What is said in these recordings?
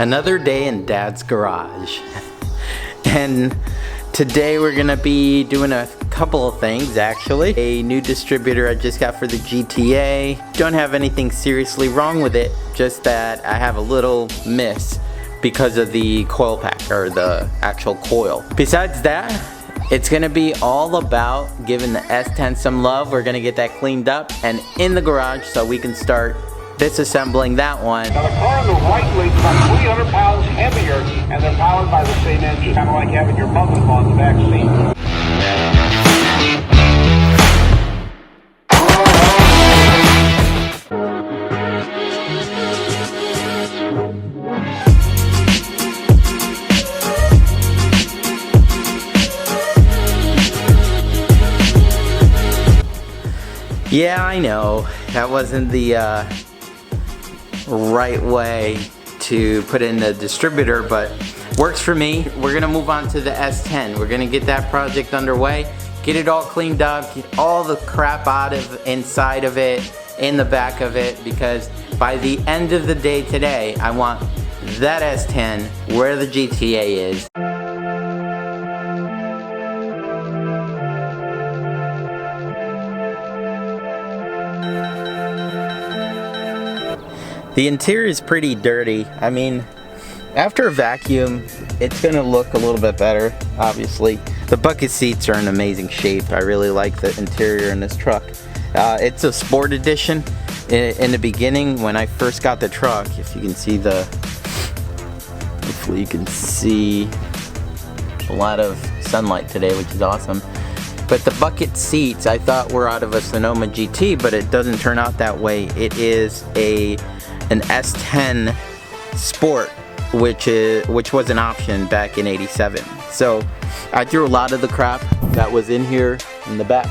Another day in Dad's garage. And today we're gonna be doing a couple of things actually. A new distributor I just got for the GTA. Don't have anything seriously wrong with it, just that I have a little miss because of the coil pack, or the actual coil. Besides that, it's gonna be all about giving the S10 some love. We're gonna get that cleaned up and in the garage so we can start disassembling that one. Now the car on the right weighs about 300 pounds heavier, and they're powered by the same engine. Kind of like having your mother-in-law in the back seat. Yeah, I know that wasn't the right way to put in the distributor, but works for me. We're gonna move on to the S10. We're gonna get that project underway, get it all cleaned up, get all the crap out of inside of it, in the back of it, because by the end of the day today, I want that S10 where the GTA is. The interior is pretty dirty. I mean, after a vacuum, it's gonna look a little bit better, obviously. The bucket seats are in amazing shape. I really like the interior in this truck. It's a sport edition. In the beginning, when I first got the truck, if you can see hopefully you can see a lot of sunlight today, which is awesome. But the bucket seats I thought were out of a Sonoma GT, but it doesn't turn out that way. It is an S10 Sport, which was an option back in '87. So I threw a lot of the crap that was in here in the back.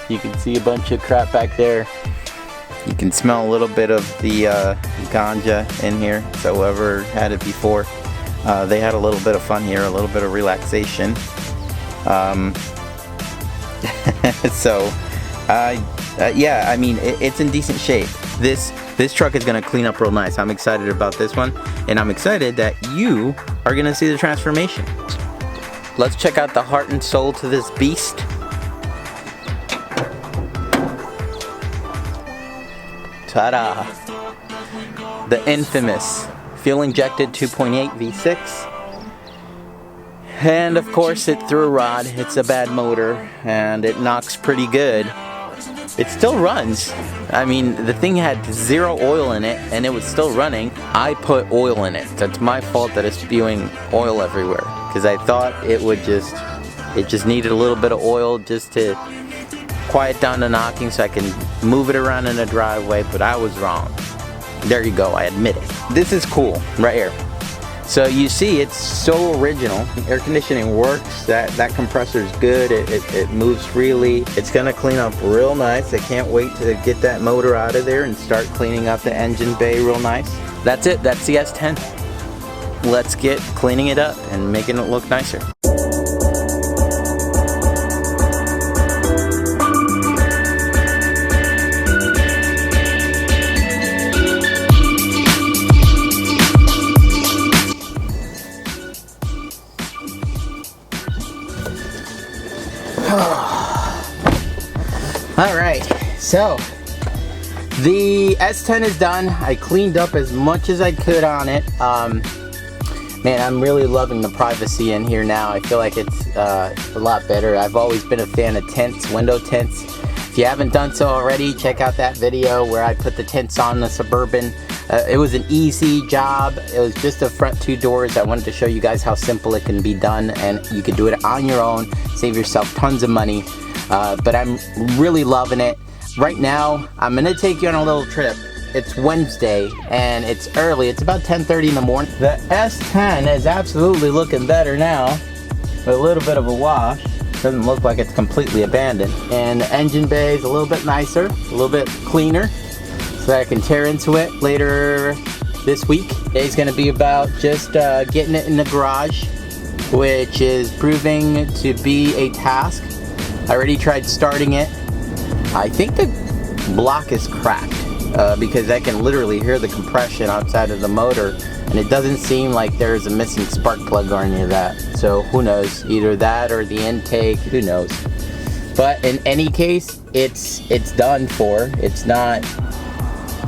You can see a bunch of crap back there. You can smell a little bit of the ganja in here. So whoever had it before, they had a little bit of fun here, a little bit of relaxation. So yeah, I mean, it's in decent shape. This truck is gonna clean up real nice. I'm excited about this one, and I'm excited that you are gonna see the transformation. Let's check out the heart and soul to this beast. Ta-da! The infamous fuel-injected 2.8 V6. And of course it threw a rod. It's a bad motor, and it knocks pretty good. It still runs. I mean, the thing had 0 oil in it and it was still running. I put oil in it. That's my fault that it's spewing oil everywhere, because I thought it just needed a little bit of oil just to quiet down the knocking so I can move it around in the driveway, but I was wrong. There you go, I admit it. This is cool right here. So you see, it's so original. Air conditioning works. That compressor is good. It moves freely. It's gonna clean up real nice. I can't wait to get that motor out of there and start cleaning up the engine bay real nice. That's it. That's the S10. Let's get cleaning it up and making it look nicer. Alright, so the S10 is done. I cleaned up as much as I could on it. Man, I'm really loving the privacy in here now. I feel like it's a lot better. I've always been a fan of tints, window tints. If you haven't done so already, check out that video where I put the tints on the Suburban. It was an easy job. It was just the front 2 doors. I wanted to show you guys how simple it can be done, and you can do it on your own, save yourself tons of money. But I'm really loving it. Right now, I'm gonna take you on a little trip. It's Wednesday and it's early. It's about 10:30 in the morning. The S10 is absolutely looking better now, with a little bit of a wash. Doesn't look like it's completely abandoned. And the engine bay is a little bit nicer, a little bit cleaner, so that I can tear into it later this week. Today's gonna be about just getting it in the garage, which is proving to be a task. I already tried starting it. I think the block is cracked because I can literally hear the compression outside of the motor, and and it doesn't seem like there's a missing spark plug or any of that. So who knows, either that or the intake, who knows. But in any case, it's done for. It's not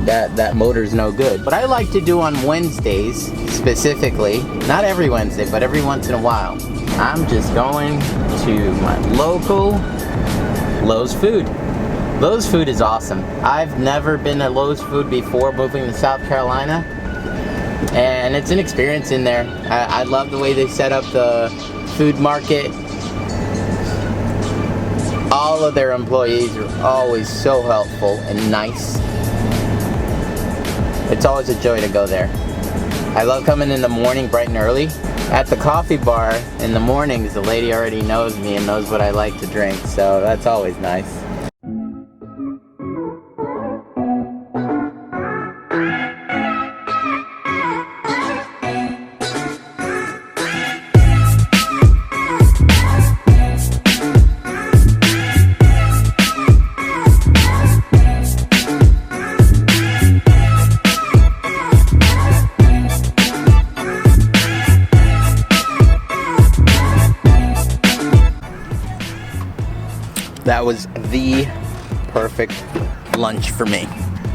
that motor's no good. What I like to do on Wednesdays specifically, not every Wednesday, but every once in a while, I'm just going to my local Lowe's Food. Lowe's Food is awesome. I've never been to Lowe's Food before moving to South Carolina, and it's an experience in there. I love the way they set up the food market. All of their employees are always so helpful and nice. It's always a joy to go there. I love coming in the morning bright and early. At the coffee bar in the mornings, the lady already knows me and knows what I like to drink, so that's always nice. That was the perfect lunch for me.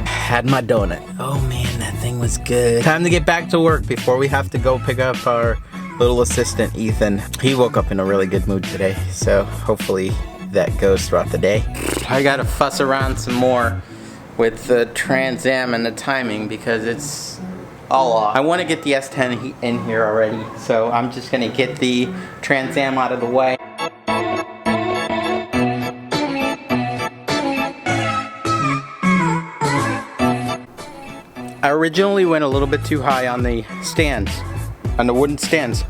Had my donut. Oh man, that thing was good. Time to get back to work before we have to go pick up our little assistant, Ethan. He woke up in a really good mood today, so hopefully that goes throughout the day. I gotta fuss around some more with the Trans Am and the timing because it's all off. I want to get the S10 in here already, so I'm just gonna get the Trans Am out of the way. I originally went a little bit too high on the stands, on the wooden stands.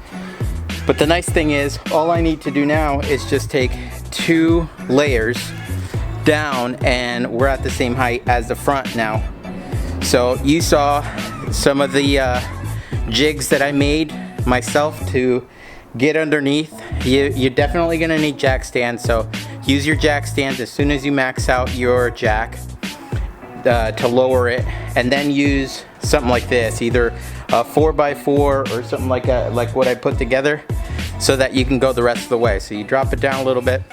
But the nice thing is, all I need to do now is just take 2 layers down and we're at the same height as the front now. So you saw some of the jigs that I made myself to get underneath. You're definitely gonna need jack stands, so use your jack stands as soon as you max out your jack. To lower it, and then use something like this, either a 4x4 or something like what I put together, so that you can go the rest of the way. So you drop it down a little bit,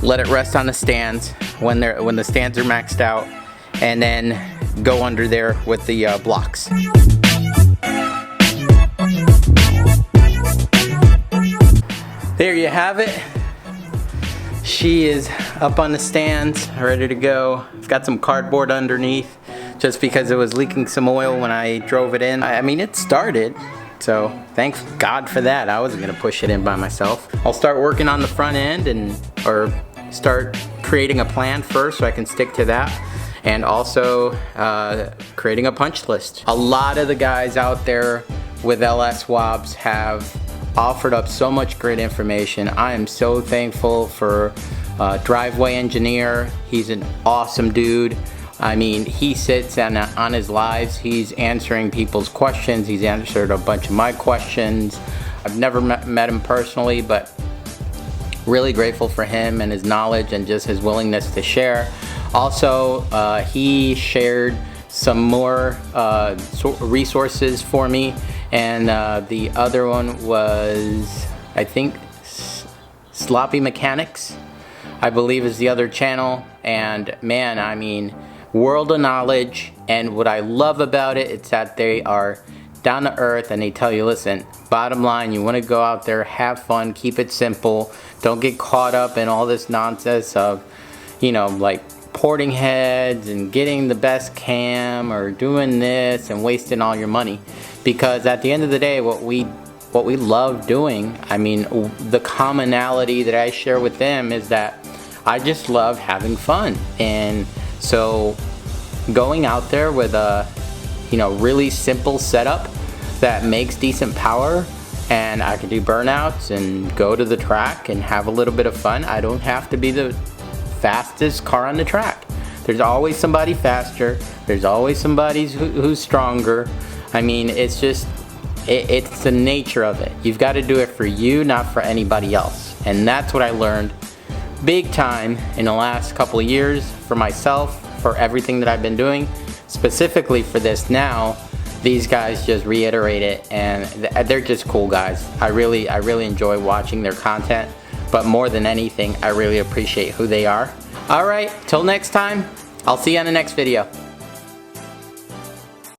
let it rest on the stands when the stands are maxed out, and then go under there with the blocks. There you have it. She is up on the stands, ready to go. I've got some cardboard underneath just because it was leaking some oil when I drove it in. I mean, it started, so thank God for that. I wasn't gonna push it in by myself. I'll start working on the front end or start creating a plan first so I can stick to that, and also creating a punch list. A lot of the guys out there with LS swaps have offered up so much great information. I am so thankful for Driveway Engineer. He's an awesome dude. I mean, he sits on his lives. He's answering people's questions. He's answered a bunch of my questions. I've never met him personally, but really grateful for him and his knowledge and just his willingness to share. Also, he shared some more resources for me, and the other one was, I think, Sloppy Mechanics, I believe, is the other channel. And man, I mean, world of knowledge. And what I love about it, it's that they are down to earth and they tell you, listen, bottom line, you want to go out there, have fun, keep it simple, don't get caught up in all this nonsense of, you know, like porting heads and getting the best cam or doing this and wasting all your money. Because at the end of the day, what we love doing, I mean, the commonality that I share with them is that I just love having fun. And so going out there with a, you know, really simple setup that makes decent power, and I can do burnouts and go to the track and have a little bit of fun. I don't have to be the fastest car on the track. There's always somebody faster. There's always somebody who's stronger. I mean, it's just, it's the nature of it. You've got to do it for you, not for anybody else. And that's what I learned big time in the last couple of years for myself, for everything that I've been doing, specifically for this now. these guys just reiterate it, and they're just cool guys. I really enjoy watching their content, but more than anything, I really appreciate who they are. Alright, till next time, I'll see you on the next video.